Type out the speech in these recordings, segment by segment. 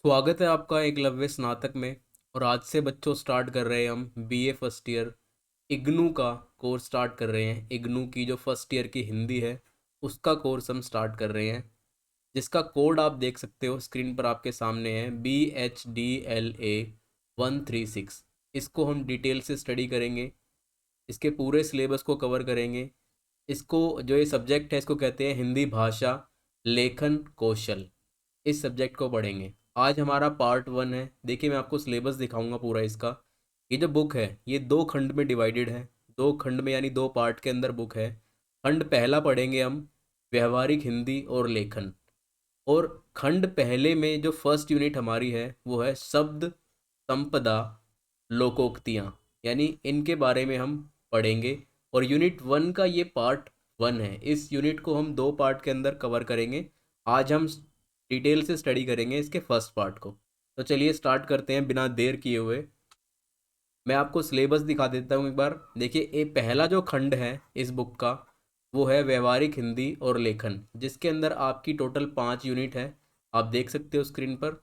स्वागत है आपका एकलव्य स्नातक में। और आज से बच्चों स्टार्ट कर रहे हैं हम बीए फर्स्ट ईयर इग्नू का कोर्स स्टार्ट कर रहे हैं। इग्नू की जो फर्स्ट ईयर की हिंदी है उसका कोर्स हम स्टार्ट कर रहे हैं, जिसका कोड आप देख सकते हो स्क्रीन पर आपके सामने है BHDLA 136। इसको हम डिटेल से स्टडी करेंगे, इसके पूरे सिलेबस को कवर करेंगे। इसको जो ये सब्जेक्ट है इसको कहते हैं हिंदी भाषा लेखन कौशल। इस सब्जेक्ट को पढ़ेंगे। आज हमारा पार्ट 1 है। देखिए मैं आपको सिलेबस दिखाऊंगा पूरा इसका। ये जो बुक है ये दो खंड में डिवाइडेड है, दो खंड में यानी दो पार्ट के अंदर बुक है। खंड पहला पढ़ेंगे हम व्यवहारिक हिंदी और लेखन, और खंड पहले में जो फर्स्ट यूनिट हमारी है वो है शब्द संपदा लोकोक्तियाँ, यानी इनके बारे में हम पढ़ेंगे। और यूनिट 1 का ये पार्ट 1 है। इस यूनिट को हम दो पार्ट के अंदर कवर करेंगे। आज हम डिटेल से स्टडी करेंगे इसके फर्स्ट पार्ट को। तो चलिए स्टार्ट करते हैं बिना देर किए हुए। मैं आपको सिलेबस दिखा देता हूँ एक बार। देखिए ये पहला जो खंड है इस बुक का वो है व्यवहारिक हिंदी और लेखन, जिसके अंदर आपकी टोटल 5 यूनिट है। आप देख सकते हो स्क्रीन पर।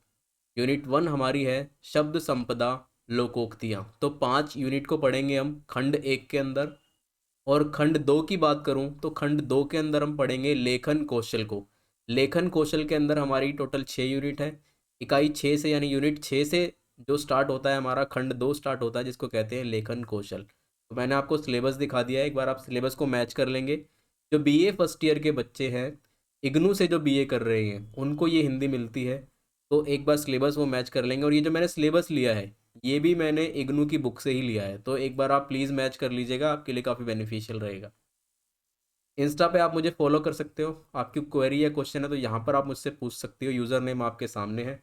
यूनिट 1 हमारी है शब्द संपदा लोकोक्तियाँ। तो 5 यूनिट को पढ़ेंगे हम खंड 1 के अंदर। और खंड 2 की बात करूं तो खंड 2 के अंदर हम पढ़ेंगे लेखन कौशल को। लेखन कौशल के अंदर हमारी टोटल 6 यूनिट है। इकाई 6 से यानी यूनिट 6 से जो स्टार्ट होता है हमारा खंड 2 स्टार्ट होता है, जिसको कहते हैं लेखन कौशल। तो मैंने आपको सिलेबस दिखा दिया है, एक बार आप सिलेबस को मैच कर लेंगे। जो बीए फर्स्ट ईयर के बच्चे हैं इग्नू से जो बीए कर रहे हैं उनको ये हिंदी मिलती है, तो एक बार सिलेबस वो मैच कर लेंगे। और ये जो मैंने सिलेबस लिया है ये भी मैंने इग्नू की बुक से ही लिया है, तो एक बार आप प्लीज़ मैच कर लीजिएगा, आपके लिए काफ़ी बेनिफिशियल रहेगा। इंस्टा पे आप मुझे फॉलो कर सकते हो। आपकी क्वेरी या क्वेश्चन है तो यहाँ पर आप मुझसे पूछ सकते हो, यूज़र नेम आपके सामने है।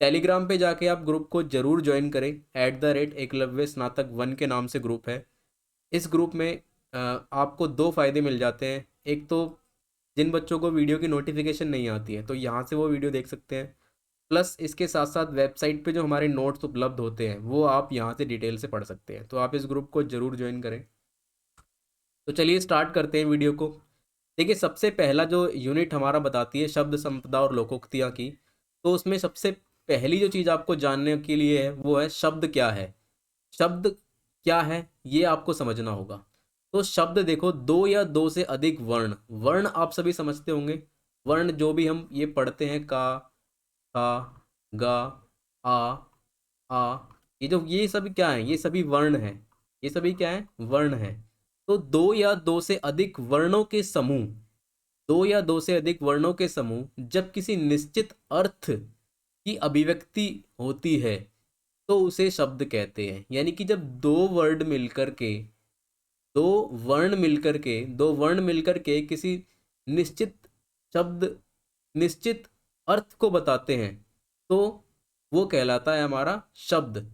टेलीग्राम पे जाके आप ग्रुप को ज़रूर ज्वाइन करें। @एकलव्य स्नातक 1 के नाम से ग्रुप है। इस ग्रुप में आपको दो फ़ायदे मिल जाते हैं। एक तो जिन बच्चों को वीडियो की नोटिफिकेशन नहीं आती है तो यहाँ से वो वीडियो देख सकते हैं। प्लस इसके साथ साथ वेबसाइट पे जो हमारे नोट्स उपलब्ध होते हैं वो आप यहाँ से डिटेल से पढ़ सकते हैं। तो आप इस ग्रुप को ज़रूर ज्वाइन करें। तो चलिए स्टार्ट करते हैं वीडियो को। देखिए सबसे पहला जो यूनिट हमारा बताती है शब्द संपदा और लोकोक्तियाँ की, तो उसमें सबसे पहली जो चीज़ आपको जानने के लिए है वो है शब्द क्या है। शब्द क्या है ये आपको समझना होगा। तो शब्द देखो, दो या दो से अधिक वर्ण। वर्ण आप सभी समझते होंगे। वर्ण जो भी हम ये पढ़ते हैं का, गा, आ, आ, ये सभी क्या है, ये सभी वर्ण हैं। ये सभी क्या है, वर्ण हैं। तो दो या दो से अधिक वर्णों के समूह, दो या दो से अधिक वर्णों के समूह जब किसी निश्चित अर्थ की अभिव्यक्ति होती है तो उसे शब्द कहते हैं। यानी कि जब दो वर्ड मिलकर के, दो दो वर्ण मिलकर के किसी निश्चित शब्द, निश्चित अर्थ को बताते हैं तो वो कहलाता है हमारा शब्द।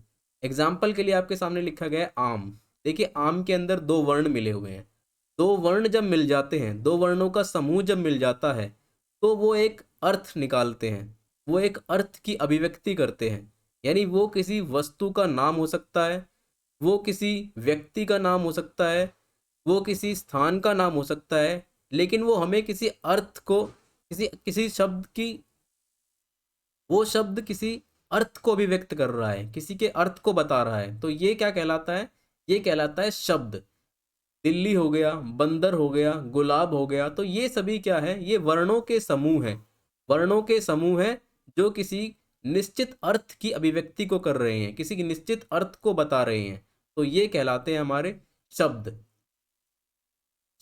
एग्जाम्पल के लिए आपके सामने लिखा गया है आम। देखिए आम के अंदर दो वर्ण मिले हुए हैं। दो वर्ण जब मिल जाते हैं, दो वर्णों का समूह जब मिल जाता है तो वो एक अर्थ निकालते हैं, वो एक अर्थ की अभिव्यक्ति करते हैं। यानी वो किसी वस्तु का नाम हो सकता है, वो किसी व्यक्ति का नाम हो सकता है, वो किसी स्थान का नाम हो सकता है, लेकिन वो हमें किसी अर्थ को, किसी किसी शब्द की, वो शब्द किसी अर्थ को अभिव्यक्त कर रहा है, किसी के अर्थ को बता रहा है। तो ये क्या कहलाता है, ये कहलाता है शब्द। दिल्ली हो गया, बंदर हो गया, गुलाब हो गया, तो ये सभी क्या है, ये वर्णों के समूह हैं। वर्णों के समूह हैं जो किसी निश्चित अर्थ की अभिव्यक्ति को कर रहे हैं, किसी निश्चित अर्थ को बता रहे हैं। तो ये कहलाते हैं हमारे शब्द।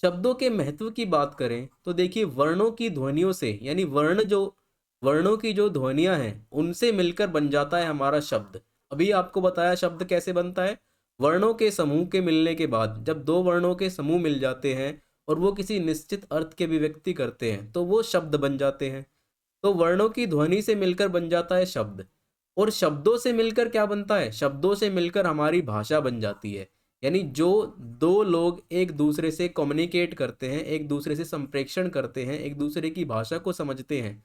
शब्दों के महत्व की बात करें तो देखिए वर्णों की ध्वनियों से, यानी वर्णों की जो ध्वनियां हैं उनसे मिलकर बन जाता है हमारा शब्द। अभी आपको बताया शब्द कैसे बनता है। वर्णों के समूह के मिलने के बाद, जब दो वर्णों के समूह मिल जाते हैं और वो किसी निश्चित अर्थ की अभिव्यक्ति करते हैं तो वो शब्द बन जाते हैं। तो वर्णों की ध्वनि से मिलकर बन जाता है शब्द। और शब्दों से मिलकर क्या बनता है, शब्दों से मिलकर हमारी भाषा बन जाती है। यानी जो दो लोग एक दूसरे से कम्युनिकेट करते हैं, एक दूसरे से संप्रेषण करते हैं, एक दूसरे की भाषा को समझते हैं,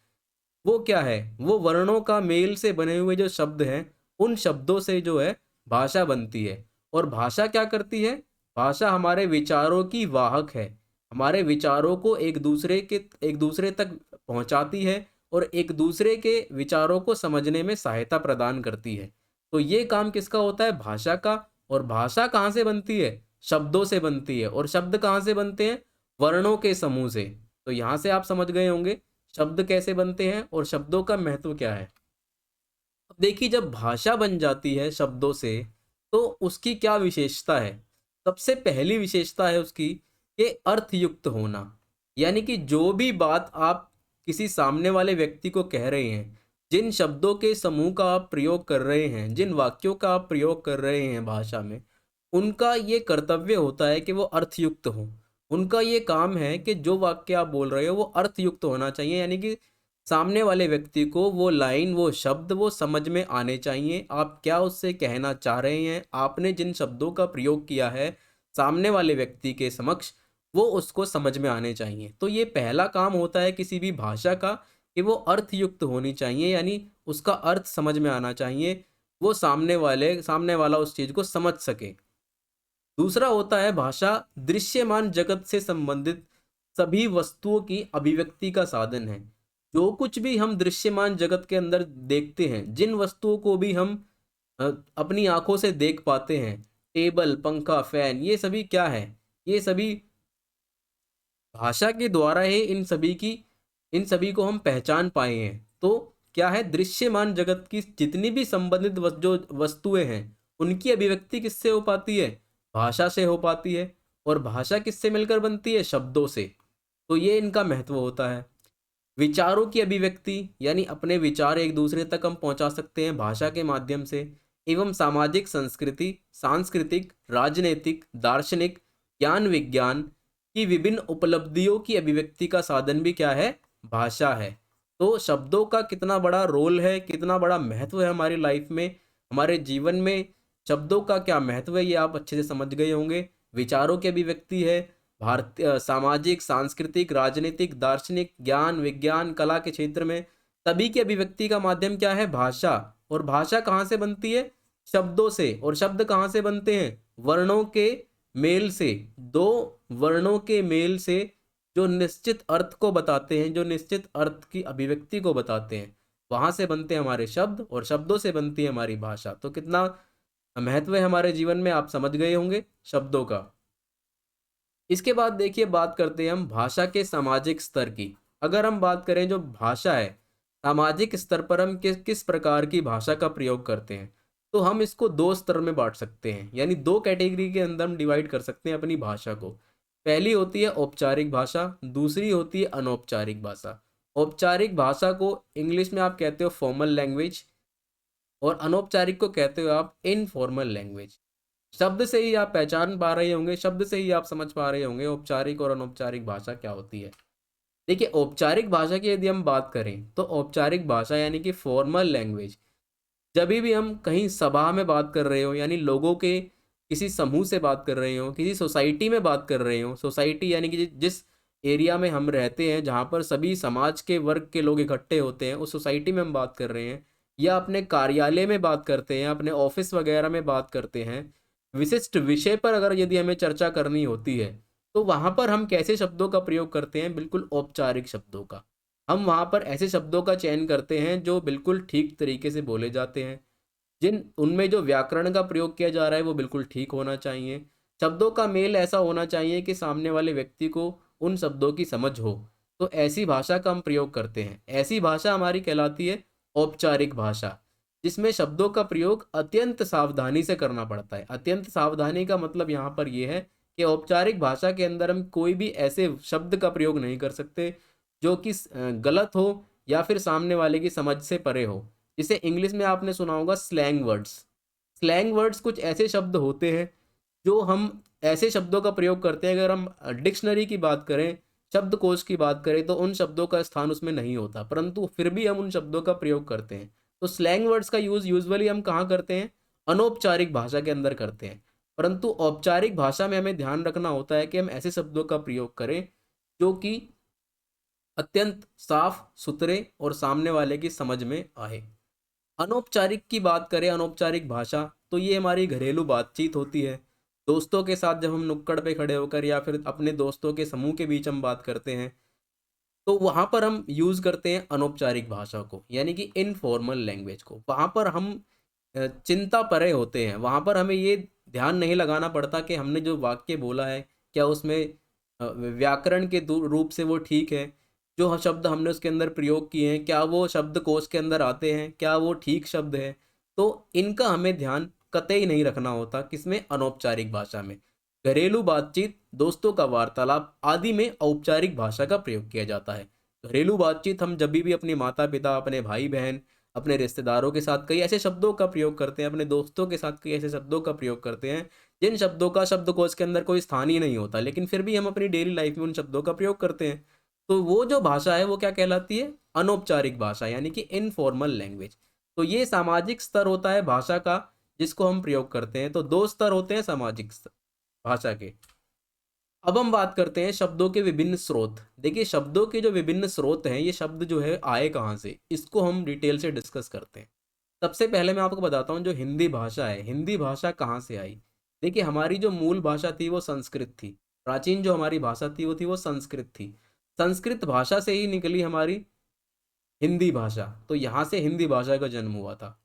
वो क्या है, वो वर्णों का मेल से बने हुए जो शब्द हैं उन शब्दों से जो है भाषा बनती है। और भाषा क्या करती है, भाषा हमारे विचारों की वाहक है। हमारे विचारों को एक दूसरे तक पहुंचाती है और एक दूसरे के विचारों को समझने में सहायता प्रदान करती है। तो ये काम किसका होता है? भाषा का। और भाषा कहाँ से बनती है? शब्दों से बनती है। और शब्द कहाँ से बनते हैं? वर्णों के समूह से। तो यहाँ से आप समझ गए होंगे शब्द कैसे बनते हैं और शब्दों का महत्व क्या है। अब देखिए, जब भाषा बन जाती है शब्दों से तो उसकी क्या विशेषता है? सबसे पहली विशेषता है उसकी कि अर्थयुक्त होना। यानी कि जो भी बात आप किसी सामने वाले व्यक्ति को कह रहे हैं, जिन शब्दों के समूह का आप प्रयोग कर रहे हैं, जिन वाक्यों का आप प्रयोग कर रहे हैं भाषा में, उनका ये कर्तव्य होता है कि वो अर्थयुक्त हो। उनका ये काम है कि जो वाक्य आप बोल रहे हो वो अर्थयुक्त होना चाहिए, यानी कि सामने वाले व्यक्ति को वो लाइन, वो शब्द वो समझ में आने चाहिए। आप क्या उससे कहना चाह रहे हैं, आपने जिन शब्दों का प्रयोग किया है सामने वाले व्यक्ति के समक्ष, वो उसको समझ में आने चाहिए। तो ये पहला काम होता है किसी भी भाषा का कि वो अर्थयुक्त होनी चाहिए, यानी उसका अर्थ समझ में आना चाहिए, वो सामने वाला उस चीज़ को समझ सके। दूसरा होता है भाषा दृश्यमान जगत से संबंधित सभी वस्तुओं की अभिव्यक्ति का साधन है। जो कुछ भी हम दृश्यमान जगत के अंदर देखते हैं, जिन वस्तुओं को भी हम अपनी आंखों से देख पाते हैं, टेबल, पंखा, फैन, ये सभी क्या है? ये सभी भाषा के द्वारा ही इन सभी को हम पहचान पाए हैं। तो क्या है, दृश्यमान जगत की जितनी भी संबंधित जो वस्तुएं हैं, उनकी अभिव्यक्ति किससे हो पाती है? भाषा से हो पाती है। और भाषा किससे मिलकर बनती है? शब्दों से। तो ये इनका महत्व होता है। विचारों की अभिव्यक्ति, यानी अपने विचार एक दूसरे तक हम पहुंचा सकते हैं भाषा के माध्यम से। एवं सामाजिक संस्कृति, सांस्कृतिक, राजनीतिक, दार्शनिक, ज्ञान विज्ञान की विभिन्न उपलब्धियों की अभिव्यक्ति का साधन भी क्या है? भाषा है। तो शब्दों का कितना बड़ा रोल है, कितना बड़ा महत्व है हमारी लाइफ में, हमारे जीवन में शब्दों का क्या महत्व है, ये आप अच्छे से समझ गए होंगे। विचारों की अभिव्यक्ति है, भारतीय सामाजिक, सांस्कृतिक, राजनीतिक, दार्शनिक, ज्ञान विज्ञान, कला के क्षेत्र में सभी की अभिव्यक्ति का माध्यम क्या है? भाषा। और भाषा कहाँ से बनती है? शब्दों से। और शब्द कहाँ से बनते हैं? वर्णों के मेल से। दो वर्णों के मेल से जो निश्चित अर्थ को बताते हैं, जो निश्चित अर्थ की अभिव्यक्ति को बताते हैं, वहां से बनते हैं हमारे शब्द, और शब्दों से बनती है हमारी भाषा। तो कितना महत्व है हमारे जीवन में, आप समझ गए होंगे शब्दों का। इसके बाद देखिए, बात करते हैं हम भाषा के सामाजिक स्तर की। अगर हम बात करें जो भाषा है, सामाजिक स्तर पर हम किस किस प्रकार की भाषा का प्रयोग करते हैं, तो हम इसको दो स्तर में बांट सकते हैं, यानी दो कैटेगरी के अंदर हम डिवाइड कर सकते हैं अपनी भाषा को। पहली होती है औपचारिक भाषा, दूसरी होती है अनौपचारिक भाषा। औपचारिक भाषा को इंग्लिश में आप कहते हो फॉर्मल लैंग्वेज, और अनौपचारिक को कहते हो आप इनफॉर्मल लैंग्वेज। शब्द से ही आप पहचान पा रहे होंगे, शब्द से ही आप समझ पा रहे होंगे औपचारिक और अनौपचारिक भाषा क्या होती है। देखिए, औपचारिक भाषा की यदि हम बात करें तो औपचारिक भाषा यानी कि फॉर्मल लैंग्वेज, जब भी हम कहीं सभा में बात कर रहे हो, यानी लोगों के किसी समूह से बात कर रहे हो, किसी सोसाइटी में बात कर रहे हो, सोसाइटी यानी कि जिस एरिया में हम रहते हैं, जहाँ पर सभी समाज के वर्ग के लोग इकट्ठे होते हैं, उस सोसाइटी में हम बात कर रहे हैं, या अपने कार्यालय में बात करते हैं, अपने ऑफिस वगैरह में बात करते हैं, विशिष्ट विषय पर अगर यदि हमें चर्चा करनी होती है, तो वहाँ पर हम कैसे शब्दों का प्रयोग करते हैं? बिल्कुल औपचारिक शब्दों का। हम वहाँ पर ऐसे शब्दों का चयन करते हैं जो बिल्कुल ठीक तरीके से बोले जाते हैं, जिन उनमें जो व्याकरण का प्रयोग किया जा रहा है वो बिल्कुल ठीक होना चाहिए। शब्दों का मेल ऐसा होना चाहिए कि सामने वाले व्यक्ति को उन शब्दों की समझ हो। तो ऐसी भाषा का हम प्रयोग करते हैं। ऐसी भाषा हमारी कहलाती है औपचारिक भाषा, जिसमें शब्दों का प्रयोग अत्यंत सावधानी से करना पड़ता है। अत्यंत सावधानी का मतलब यहाँ पर यह है कि औपचारिक भाषा के अंदर हम कोई भी ऐसे शब्द का प्रयोग नहीं कर सकते जो कि गलत हो या फिर सामने वाले की समझ से परे हो। जिसे इंग्लिश में आपने सुना होगा स्लैंग वर्ड्स। स्लैंग वर्ड्स कुछ ऐसे शब्द होते हैं जो हम ऐसे शब्दों का प्रयोग करते हैं, अगर हम डिक्शनरी की बात करें, शब्दकोश की बात करें, तो उन शब्दों का स्थान उसमें नहीं होता, परंतु फिर भी हम उन शब्दों का प्रयोग करते हैं। तो स्लैंग वर्ड्स का यूज़ यूजुअली हम कहाँ करते हैं? अनौपचारिक भाषा के अंदर करते हैं। परंतु औपचारिक भाषा में हमें ध्यान रखना होता है कि हम ऐसे शब्दों का प्रयोग करें जो कि अत्यंत साफ सुथरे और सामने वाले की समझ में आए। अनौपचारिक की बात करें, अनौपचारिक भाषा, तो ये हमारी घरेलू बातचीत होती है। दोस्तों के साथ जब हम नुक्कड़ पे खड़े होकर या फिर अपने दोस्तों के समूह के बीच हम बात करते हैं, तो वहाँ पर हम यूज़ करते हैं अनौपचारिक भाषा को, यानी कि इनफॉर्मल लैंग्वेज को। वहाँ पर हम चिंता परे होते हैं, वहाँ पर हमें ये ध्यान नहीं लगाना पड़ता कि हमने जो वाक्य बोला है, क्या उसमें व्याकरण के रूप से वो ठीक है, जो शब्द हमने उसके अंदर प्रयोग किए हैं, क्या वो शब्दकोश के अंदर आते हैं, क्या वो ठीक शब्द है। तो इनका हमें ध्यान कतई नहीं रखना होता, किसमें, अनौपचारिक भाषा में। घरेलू बातचीत, दोस्तों का वार्तालाप आदि में औपचारिक भाषा का प्रयोग किया जाता है। घरेलू बातचीत हम जब भी अपने माता पिता, अपने भाई बहन, अपने रिश्तेदारों के साथ कई ऐसे शब्दों का प्रयोग करते हैं, अपने दोस्तों के साथ कई ऐसे शब्दों का प्रयोग करते हैं जिन शब्दों का शब्दकोश के अंदर कोई स्थान ही नहीं होता, लेकिन फिर भी हम अपनी डेली लाइफ में उन शब्दों का प्रयोग करते हैं। तो वो जो भाषा है वो क्या कहलाती है, अनौपचारिक भाषा, यानी कि इनफॉर्मल लैंग्वेज। तो ये सामाजिक स्तर होता है भाषा का, जिसको हम प्रयोग करते हैं। तो दो स्तर होते हैं सामाजिक स्तर भाषा के। अब हम बात करते हैं शब्दों के विभिन्न स्रोत। देखिए, शब्दों के जो विभिन्न स्रोत हैं, ये शब्द जो है आए कहाँ से, इसको हम डिटेल से डिस्कस करते हैं। सबसे पहले मैं आपको बताता हूँ, जो हिंदी भाषा है, हिंदी भाषा कहाँ से आई। देखिए, हमारी जो मूल भाषा थी वो संस्कृत थी। प्राचीन जो हमारी भाषा थी वो संस्कृत थी। संस्कृत भाषा से ही निकली हमारी हिंदी भाषा। तो यहाँ से हिंदी भाषा का जन्म हुआ था।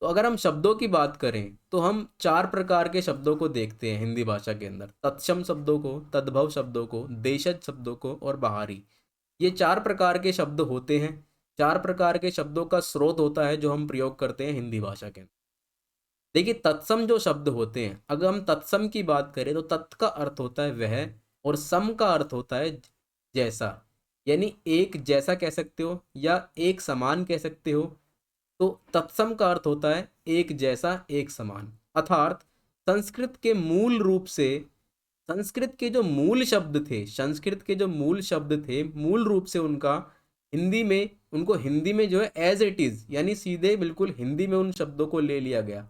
तो अगर हम शब्दों की बात करें तो हम चार प्रकार के शब्दों को देखते हैं हिंदी भाषा के अंदर। तत्सम शब्दों को, तद्भव शब्दों को, देशज शब्दों को और बाहरी। ये चार प्रकार के शब्द होते हैं। चार प्रकार के शब्दों का स्रोत होता है जो हम प्रयोग करते हैं हिंदी भाषा के अंदर। देखिए, तत्सम जो शब्द होते हैं, अगर हम तत्सम की बात करें तो तत् का अर्थ होता है वह, और सम का अर्थ होता है जैसा, यानी एक जैसा कह सकते हो या एक समान कह सकते हो। तो तत्सम का अर्थ होता है एक जैसा, एक समान। अर्थात संस्कृत के मूल रूप से, संस्कृत के जो मूल शब्द थे, संस्कृत के जो मूल शब्द थे, मूल रूप से उनका हिंदी में, उनको हिंदी में जो है एज इट इज, यानी सीधे बिल्कुल हिंदी में उन शब्दों को ले लिया गया।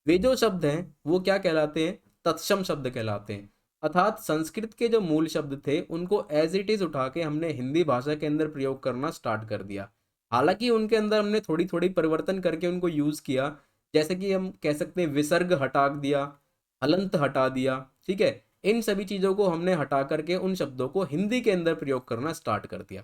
वे जो शब्द हैं वो क्या कहलाते हैं, तत्सम शब्द कहलाते हैं। अर्थात संस्कृत के जो मूल शब्द थे उनको एज इट इज उठा के हमने हिंदी भाषा के अंदर प्रयोग करना स्टार्ट कर दिया। हालांकि उनके अंदर हमने थोड़ी थोड़ी परिवर्तन करके उनको यूज किया। जैसे कि हम कह सकते हैं विसर्ग हटा दिया, हलंत हटा दिया, ठीक है। इन सभी चीजों को हमने हटा करके उन शब्दों को हिंदी के अंदर प्रयोग करना स्टार्ट कर दिया।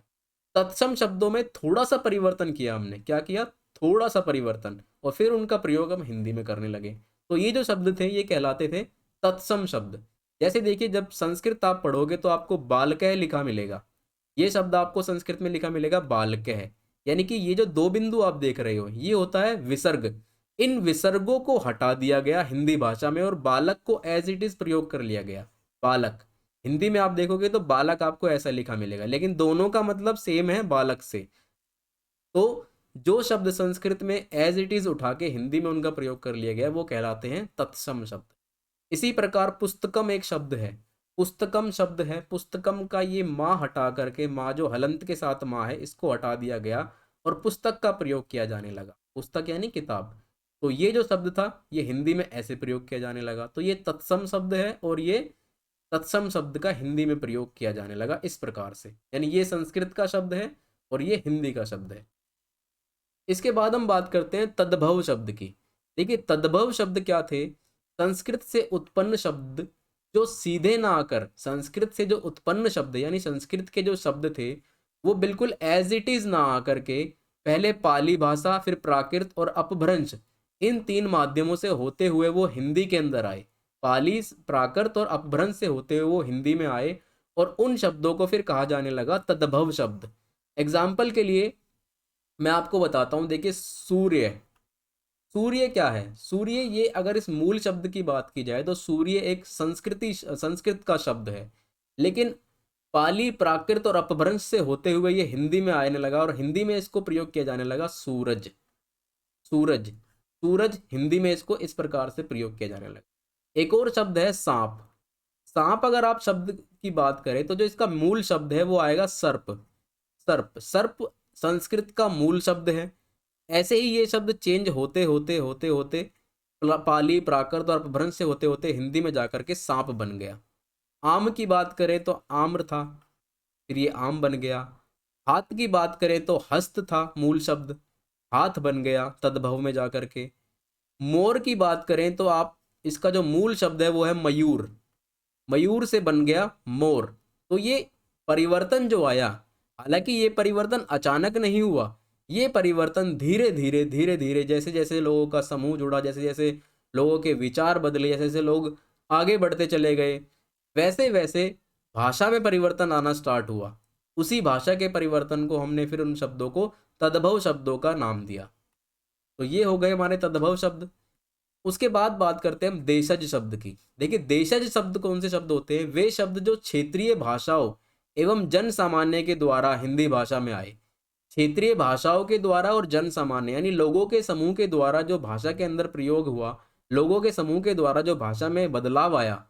तत्सम शब्दों में थोड़ा सा परिवर्तन किया हमने, क्या किया, थोड़ा सा परिवर्तन, और फिर उनका प्रयोग हम हिंदी में करने लगे। तो ये जो शब्द थे ये कहलाते थे तत्सम शब्द। जैसे देखिए, जब संस्कृत आप पढ़ोगे तो आपको बालकह लिखा मिलेगा। ये शब्द आपको संस्कृत में लिखा मिलेगा बालकह, यानी कि ये जो दो बिंदु आप देख रहे हो ये होता है विसर्ग। इन विसर्गों को हटा दिया गया हिंदी भाषा में और बालक को एज इट इज प्रयोग कर लिया गया। बालक, हिंदी में आप देखोगे तो बालक आपको ऐसा लिखा मिलेगा, लेकिन दोनों का मतलब सेम है, बालक से। तो जो शब्द संस्कृत में एज इट इज उठा के हिंदी में उनका प्रयोग कर लिया गया वो कहलाते हैं तत्सम शब्द। इसी प्रकार पुस्तकम एक शब्द है, पुस्तकम शब्द है, पुस्तकम का ये माँ हटा करके, माँ जो हलंत के साथ माँ है, इसको हटा दिया गया और पुस्तक का प्रयोग किया जाने लगा। पुस्तक यानी किताब। तो ये जो शब्द था ये हिंदी में ऐसे प्रयोग किया जाने लगा। तो ये तत्सम शब्द है और ये तत्सम शब्द का हिंदी में प्रयोग किया जाने लगा इस प्रकार से, यानी ये संस्कृत का शब्द है और ये हिंदी का शब्द है। इसके बाद हम बात करते हैं तद्भव शब्द की। देखिए, तद्भव शब्द क्या थे, संस्कृत से उत्पन्न शब्द जो सीधे ना आकर, संस्कृत से जो उत्पन्न शब्द यानी संस्कृत के जो शब्द थे वो बिल्कुल एज इट इज ना आकर के पहले पाली भाषा, फिर प्राकृत और अपभ्रंश, इन तीन माध्यमों से होते हुए वो हिंदी के अंदर आए। पाली, प्राकृत और अपभ्रंश से होते हुए वो हिंदी में आए और उन शब्दों को फिर कहा जाने लगा तद्भव शब्द। एग्जाम्पल के लिए मैं आपको बताता हूं, देखिए सूर्य, सूर्य क्या है, सूर्य ये अगर इस मूल शब्द की बात की जाए तो सूर्य एक संस्कृत का शब्द है, लेकिन पाली, प्राकृत और अपभ्रंश से होते हुए ये हिंदी में आने लगा और हिंदी में इसको प्रयोग किया जाने लगा सूरज। सूरज, सूरज हिंदी में इसको इस प्रकार से प्रयोग किया जाने लगा। एक और शब्द है सांप। सांप अगर आप शब्द की बात करें तो जो इसका मूल शब्द है वो आएगा सर्प। सर्प, सर्प संस्कृत का मूल शब्द है। ऐसे ही ये शब्द चेंज होते होते होते होते पाली, प्राकृत और अपभ्रंश से होते होते हिंदी में जाकर के सांप बन गया। आम की बात करें तो आम्र था, फिर ये आम बन गया। हाथ की बात करें तो हस्त था मूल शब्द, हाथ बन गया तद्भव में जाकर के। मोर की बात करें तो आप, इसका जो मूल शब्द है वो है मयूर, मयूर से बन गया मोर। तो ये परिवर्तन जो आया, हालांकि ये परिवर्तन अचानक नहीं हुआ, ये परिवर्तन धीरे धीरे जैसे जैसे लोगों का समूह जुड़ा, जैसे जैसे लोगों के विचार बदले, जैसे जैसे लोग आगे बढ़ते चले गए, वैसे वैसे भाषा में परिवर्तन आना स्टार्ट हुआ। उसी भाषा के परिवर्तन को हमने फिर उन शब्दों को तद्भव शब्दों का नाम दिया। तो ये हो गए हमारे तद्भव शब्द। उसके बाद बात करते हैं हम देशज शब्द की। देखिए, देशज शब्द कौन से शब्द होते हैं? वे शब्द जो क्षेत्रीय भाषाओं एवं जन सामान्य के द्वारा हिंदी भाषा में आए। क्षेत्रीय भाषाओं के द्वारा और जन सामान्य यानी लोगों के समूह के द्वारा जो भाषा के अंदर प्रयोग हुआ, लोगों के समूह के द्वारा जो भाषा में बदलाव आया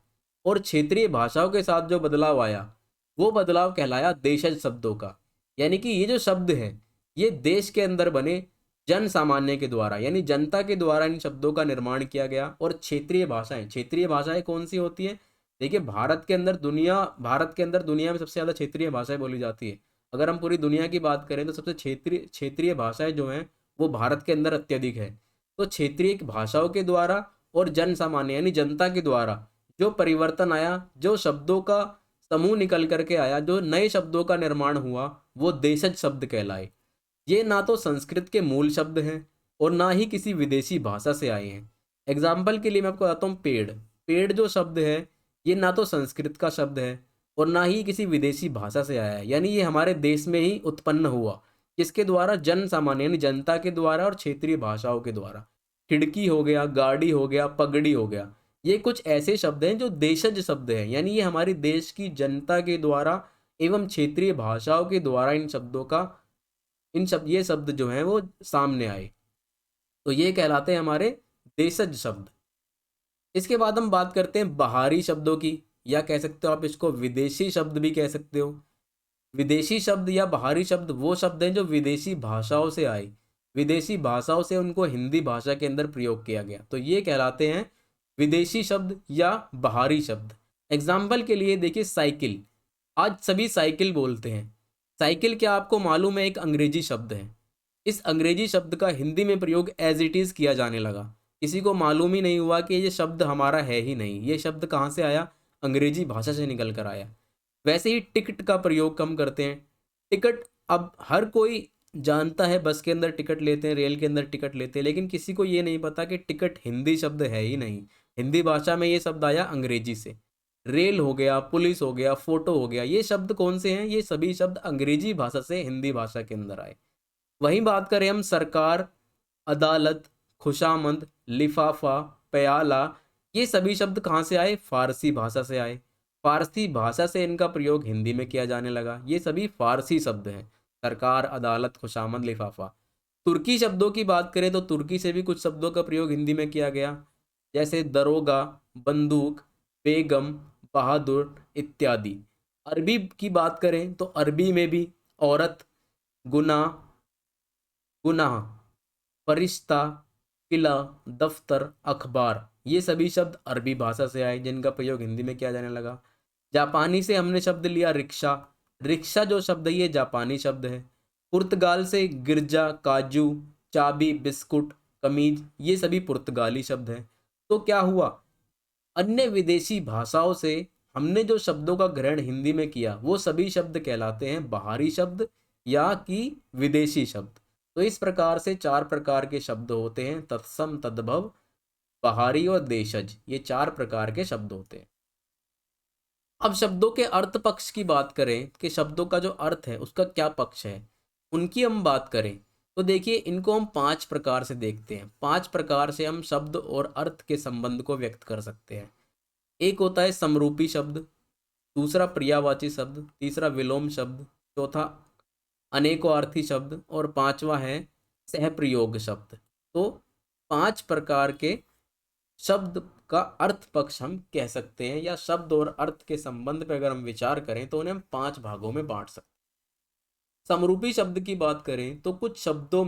और क्षेत्रीय भाषाओं के साथ जो बदलाव आया, वो बदलाव कहलाया देशज शब्दों का। यानी कि ये जो शब्द है, ये देश के अंदर बने जन सामान्य के द्वारा यानी जनता के द्वारा इन शब्दों का निर्माण किया गया। और क्षेत्रीय भाषाएं कौन सी होती हैं? देखिए, भारत के अंदर दुनिया में सबसे ज़्यादा क्षेत्रीय भाषाएं बोली जाती है। अगर हम पूरी दुनिया की बात करें तो सबसे क्षेत्रीय क्षेत्रीय भाषाएं जो हैं वो भारत के अंदर अत्यधिक है। तो क्षेत्रीय भाषाओं के द्वारा और जन सामान्य यानी जनता के द्वारा जो परिवर्तन आया, जो शब्दों का समूह निकल करके आया, जो नए शब्दों का निर्माण हुआ, वो देशज शब्द कहलाए। ये ना तो संस्कृत के मूल शब्द हैं और ना ही किसी विदेशी भाषा से आए हैं। एग्जाम्पल के लिए मैं आपको बताता हूँ, पेड़। पेड़ जो शब्द है, ये ना तो संस्कृत का शब्द है और ना ही किसी विदेशी भाषा से आया है, यानी ये हमारे देश में ही उत्पन्न हुआ। किसके द्वारा? जन सामान्य यानी जनता के द्वारा और क्षेत्रीय भाषाओं के द्वारा। खिड़की हो गया, गाड़ी हो गया, पगड़ी हो गया, ये कुछ ऐसे शब्द हैं जो देशज शब्द हैं, यानी ये हमारे देश की जनता के द्वारा एवं क्षेत्रीय भाषाओं के द्वारा ये शब्द जो हैं वो सामने आए। तो ये कहलाते हैं हमारे देशज शब्द। इसके बाद हम बात करते हैं बाहरी शब्दों की, या कह सकते हो आप इसको विदेशी शब्द भी कह सकते हो। विदेशी शब्द या बाहरी शब्द वो शब्द हैं जो विदेशी भाषाओं से आए, विदेशी भाषाओं से उनको हिंदी भाषा के अंदर प्रयोग किया गया, तो ये कहलाते हैं विदेशी शब्द या बाहरी शब्द। एग्जाम्पल के लिए देखिए, साइकिल। आज सभी साइकिल बोलते हैं। साइकिल क्या आपको मालूम है? एक अंग्रेजी शब्द है। इस अंग्रेजी शब्द का हिंदी में प्रयोग एज इट इज़ किया जाने लगा। किसी को मालूम ही नहीं हुआ कि ये शब्द हमारा है ही नहीं, ये शब्द कहाँ से आया? अंग्रेजी भाषा से निकल कर आया। वैसे ही टिकट का प्रयोग कम करते हैं। टिकट अब हर कोई जानता है, बस के अंदर टिकट लेते हैं, रेल के अंदर टिकट लेते हैं, लेकिन किसी को ये नहीं पता कि टिकट हिंदी शब्द है ही नहीं। हिंदी भाषा में ये शब्द आया अंग्रेजी से। रेल हो गया, पुलिस हो गया, फोटो हो गया, ये शब्द कौन से हैं? ये सभी शब्द अंग्रेजी भाषा से हिंदी भाषा के अंदर आए। वहीं बात करें हम सरकार, अदालत, खुशामंद, लिफाफा, प्याला, ये सभी शब्द कहाँ से आए? फारसी भाषा से आए। फारसी भाषा से इनका प्रयोग हिंदी में किया जाने लगा। ये सभी फारसी शब्द हैं, सरकार, अदालत, खुशामंद, लिफाफा। तुर्की शब्दों की बात करें तो तुर्की से भी कुछ शब्दों का प्रयोग हिंदी में किया गया, जैसे दरोगा, बंदूक, बेगम, बहादुर इत्यादि। अरबी की बात करें तो अरबी में भी औरत, गुनाह, गुनाह, फरिश्ता, किला, दफ्तर, अखबार, ये सभी शब्द अरबी भाषा से आए जिनका प्रयोग हिंदी में किया जाने लगा। जापानी से हमने शब्द लिया रिक्शा। रिक्शा जो शब्द है ये जापानी शब्द है। पुर्तगाल से गिरजा, काजू, चाबी, बिस्कुट, कमीज, ये सभी पुर्तगाली शब्द हैं। तो क्या हुआ? अन्य विदेशी भाषाओं से हमने जो शब्दों का ग्रहण हिंदी में किया वो सभी शब्द कहलाते हैं बाहरी शब्द या कि विदेशी शब्द। तो इस प्रकार से 4 प्रकार के शब्द होते हैं, तत्सम, तद्भव, बाहरी और देशज, ये 4 प्रकार के शब्द होते हैं। अब शब्दों के अर्थ पक्ष की बात करें कि शब्दों का जो अर्थ है उसका क्या पक्ष है, उनकी हम बात करें तो देखिए, इनको हम 5 प्रकार से देखते हैं। 5 प्रकार से हम शब्द और अर्थ के संबंध को व्यक्त कर सकते हैं। एक होता है समरूपी शब्द, दूसरा पर्यायवाची शब्द, तीसरा विलोम शब्द, चौथा अनेकोर्थी शब्द और पांचवा है सहप्रयोग शब्द। तो 5 प्रकार के शब्द का अर्थ पक्ष हम कह सकते हैं, या शब्द और अर्थ के संबंध पर अगर हम विचार करें तो उन्हें हम 5 भागों में बांट सकते हैं। समरूपी शब्द की बात करें तो कुछ शब्दों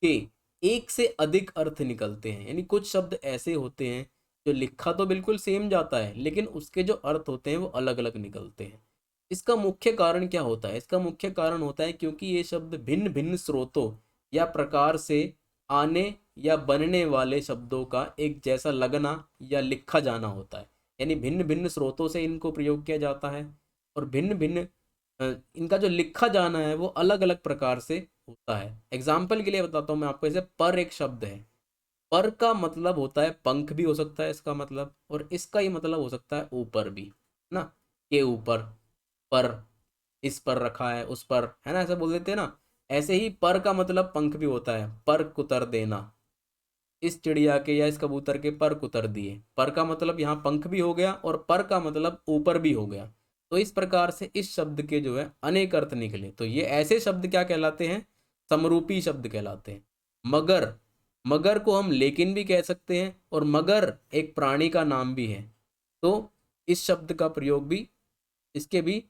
के एक से अधिक अर्थ निकलते हैं, यानी कुछ शब्द ऐसे होते हैं जो लिखा तो बिल्कुल सेम जाता है लेकिन उसके जो अर्थ होते हैं वो अलग अलग निकलते हैं। इसका मुख्य कारण क्या होता है? इसका मुख्य कारण होता है क्योंकि ये शब्द भिन्न भिन्न स्रोतों या प्रकार से आने या बनने वाले शब्दों का एक जैसा लगना या लिखा जाना होता है, यानी भिन्न भिन्न स्रोतों से इनको प्रयोग किया जाता है और भिन्न भिन्न इनका जो लिखा जाना है वो अलग अलग प्रकार से होता है। एग्जाम्पल के लिए बताता हूँ मैं आपको, जैसे पर एक शब्द है, पर का मतलब होता है पंख भी हो सकता है इसका मतलब, और इसका ही मतलब हो सकता है ऊपर भी, ना, के ऊपर, पर, इस पर रखा है, उस पर, है ना, ऐसा बोल देते हैं ना। ऐसे ही पर का मतलब पंख भी होता है, पर कुतर देना, इस चिड़िया के या इस कबूतर के पर कुतर दिए, पर का मतलब यहाँ पंख भी हो गया और पर का मतलब ऊपर भी हो गया। तो इस प्रकार से इस शब्द के जो है अनेक अर्थ निकले, तो ये ऐसे शब्द क्या कहलाते हैं, समरूपी शब्द कहलाते हैं। मगर, मगर को हम लेकिन भी कह सकते हैं, और मगर एक प्राणी का नाम भी है, तो इस शब्द का प्रयोग भी, इसके भी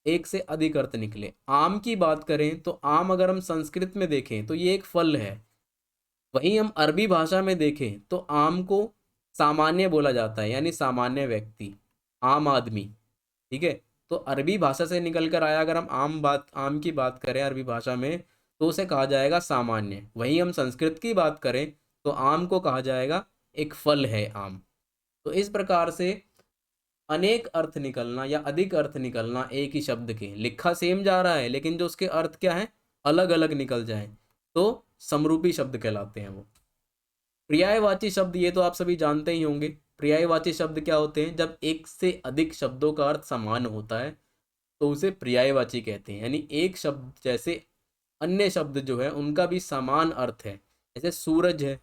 एक से अधिक अर्थ निकले। आम की बात करें तो आम अगर हम संस्कृत में देखें तो ये एक फल है, वहीं हम अरबी भाषा में देखें तो आम को सामान्य बोला जाता है, यानी सामान्य व्यक्ति, आम आदमी। ठीक है, तो अरबी भाषा से निकल कर आया, अगर हम आम की बात करें अरबी भाषा में तो उसे कहा जाएगा सामान्य। वहीं हम संस्कृत की बात करें तो आम को कहा जाएगा एक फल है आम। तो इस प्रकार से अनेक अर्थ निकलना या अधिक अर्थ निकलना एक ही शब्द के, लिखा सेम जा रहा है लेकिन जो उसके अर्थ क्या है, अलग अलग निकल जाए, तो समरूपी शब्द कहलाते हैं वो। पर्यायवाची शब्द, ये तो आप सभी जानते ही होंगे। पर्यायवाची शब्द क्या होते हैं, जब एक से अधिक शब्दों का अर्थ समान होता है तो उसे पर्यायवाची कहते हैं, यानी एक शब्द जैसे अन्य शब्द जो है उनका भी समान अर्थ है। जैसे सूरज है,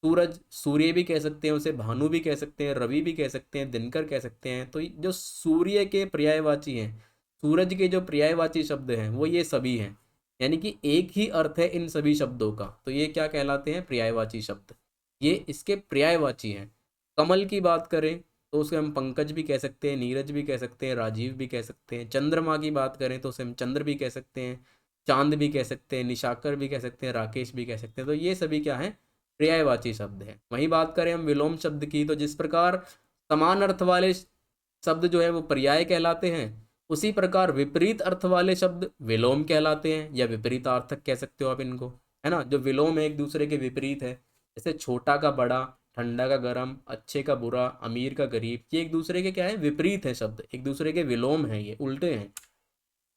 सूरज, सूर्य भी कह सकते हैं उसे, भानु भी कह सकते हैं, रवि भी कह सकते हैं, दिनकर कह सकते हैं। तो जो सूर्य के पर्यायवाची हैं, सूरज के जो पर्यायवाची शब्द हैं वो ये सभी हैं, यानी कि एक ही अर्थ है इन सभी शब्दों का, तो ये क्या कहलाते हैं, पर्यायवाची शब्द, ये इसके पर्यायवाची हैं। कमल की बात करें तो उसे हम पंकज भी कह सकते हैं, नीरज भी कह सकते हैं, राजीव भी कह सकते हैं। चंद्रमा की बात करें तो उसे हम चंद्र भी कह सकते हैं, चांद भी कह सकते हैं, निशाकर भी कह सकते हैं, राकेश भी कह सकते हैं। तो ये सभी क्या है, पर्यायवाची शब्द है। वहीं बात करें हम विलोम शब्द की, तो जिस प्रकार समान अर्थ वाले शब्द जो है वो पर्याय कहलाते हैं, उसी प्रकार विपरीत अर्थ वाले शब्द विलोम कहलाते हैं, या विपरीतार्थक कह सकते हो आप इनको, है ना। जो विलोम है एक दूसरे के विपरीत है, जैसे छोटा का बड़ा, ठंडा का गर्म, अच्छे का बुरा, अमीर का गरीब, ये एक दूसरे के क्या है, विपरीत है शब्द, एक दूसरे के विलोम है, ये उल्टे हैं।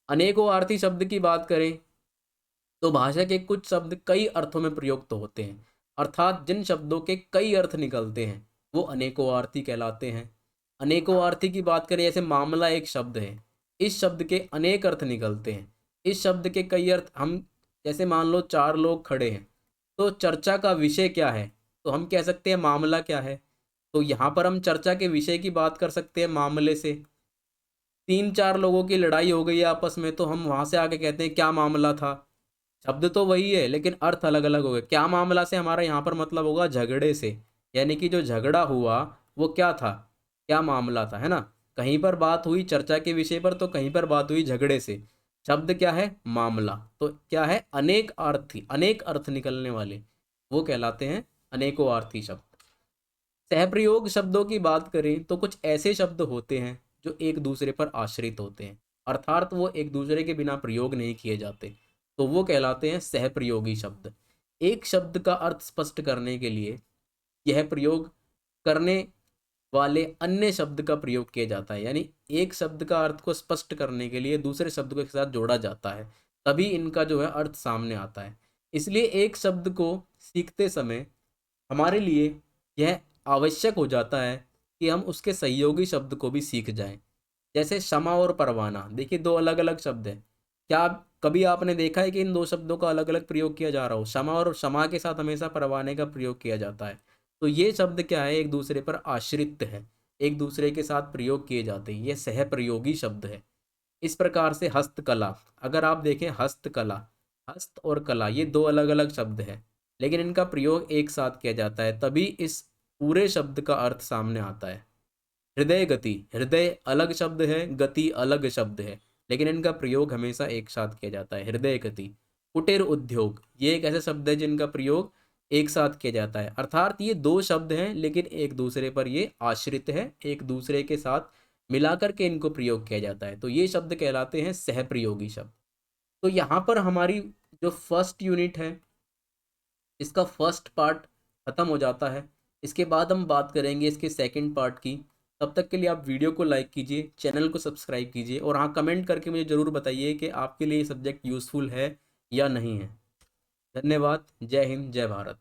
अनेकों अर्थी शब्द की बात करें तो भाषा के कुछ शब्द कई अर्थों में प्रयुक्त होते हैं, अर्थात जिन शब्दों के कई अर्थ निकलते हैं वो अनेकोवार्थी कहलाते हैं। अनेकोवार्थी की बात करें, जैसे मामला एक शब्द है, इस शब्द के अनेक अर्थ निकलते हैं, इस शब्द के कई अर्थ हम, जैसे मान लो चार लोग खड़े हैं, तो चर्चा का विषय क्या है, तो हम कह सकते हैं मामला क्या है, तो यहाँ पर हम चर्चा के विषय की बात कर सकते हैं मामले से। तीन चार लोगों की लड़ाई हो गई आपस में, तो हम वहां से आके कहते हैं क्या मामला था, शब्द तो वही है लेकिन अर्थ अलग अलग हो गए। क्या मामला से हमारा यहाँ पर मतलब होगा झगड़े से, यानी कि जो झगड़ा हुआ वो क्या था, क्या मामला था, है ना। कहीं पर बात हुई चर्चा के विषय पर, तो कहीं पर बात हुई झगड़े से, शब्द क्या है, मामला। तो क्या है, अनेक अर्थी, अनेक अर्थ निकलने वाले वो कहलाते हैं अनेकों शब्द। सहप्रयोग शब्दों की बात करें तो कुछ ऐसे शब्द होते हैं जो एक दूसरे पर आश्रित होते हैं, अर्थात वो एक दूसरे के बिना प्रयोग नहीं किए जाते, तो वो कहलाते हैं सहप्रयोगी शब्द। एक शब्द का अर्थ स्पष्ट करने के लिए यह प्रयोग करने वाले अन्य शब्द का प्रयोग किया जाता है, यानी एक शब्द का अर्थ को स्पष्ट करने के लिए दूसरे शब्द को एक साथ जोड़ा जाता है, तभी इनका जो है अर्थ सामने आता है। इसलिए एक शब्द को सीखते समय हमारे लिए यह आवश्यक हो जाता है कि हम उसके सहयोगी शब्द को भी सीख जाएं। जैसे क्षमा और परवाना, देखिए दो अलग अलग शब्द हैं। क्या कभी आपने देखा है कि इन दो शब्दों का अलग अलग प्रयोग किया जा रहा हो, क्षमा और क्षमा के साथ हमेशा परवाने का प्रयोग किया जाता है। तो ये शब्द क्या है, एक दूसरे पर आश्रित है, एक दूसरे के साथ प्रयोग किए जाते हैं, ये सहप्रयोगी शब्द है। इस प्रकार से हस्तकला, अगर आप देखें हस्तकला, हस्त और कला ये दो अलग अलग शब्द हैं, लेकिन इनका प्रयोग एक साथ किया जाता है, तभी इस पूरे शब्द का अर्थ सामने आता है। हृदय गति, हृदय अलग शब्द है, गति अलग शब्द है, लेकिन इनका प्रयोग हमेशा एक साथ किया जाता है, हृदय गति। कुटीर उद्योग, ये एक ऐसा शब्द है जिनका प्रयोग एक साथ किया जाता है, अर्थात ये दो शब्द हैं लेकिन एक दूसरे पर ये आश्रित है, एक दूसरे के साथ मिलाकर के इनको प्रयोग किया जाता है, तो ये शब्द कहलाते हैं सहप्रयोगी शब्द। तो यहाँ पर हमारी जो फर्स्ट यूनिट है इसका फर्स्ट पार्ट खत्म हो जाता है। इसके बाद हम बात करेंगे इसके सेकंड पार्ट की, तब तक के लिए आप वीडियो को लाइक कीजिए, चैनल को सब्सक्राइब कीजिए और हाँ, कमेंट करके मुझे ज़रूर बताइए कि आपके लिए ये सब्जेक्ट यूज़फुल है या नहीं है। धन्यवाद। जय हिंद, जय भारत।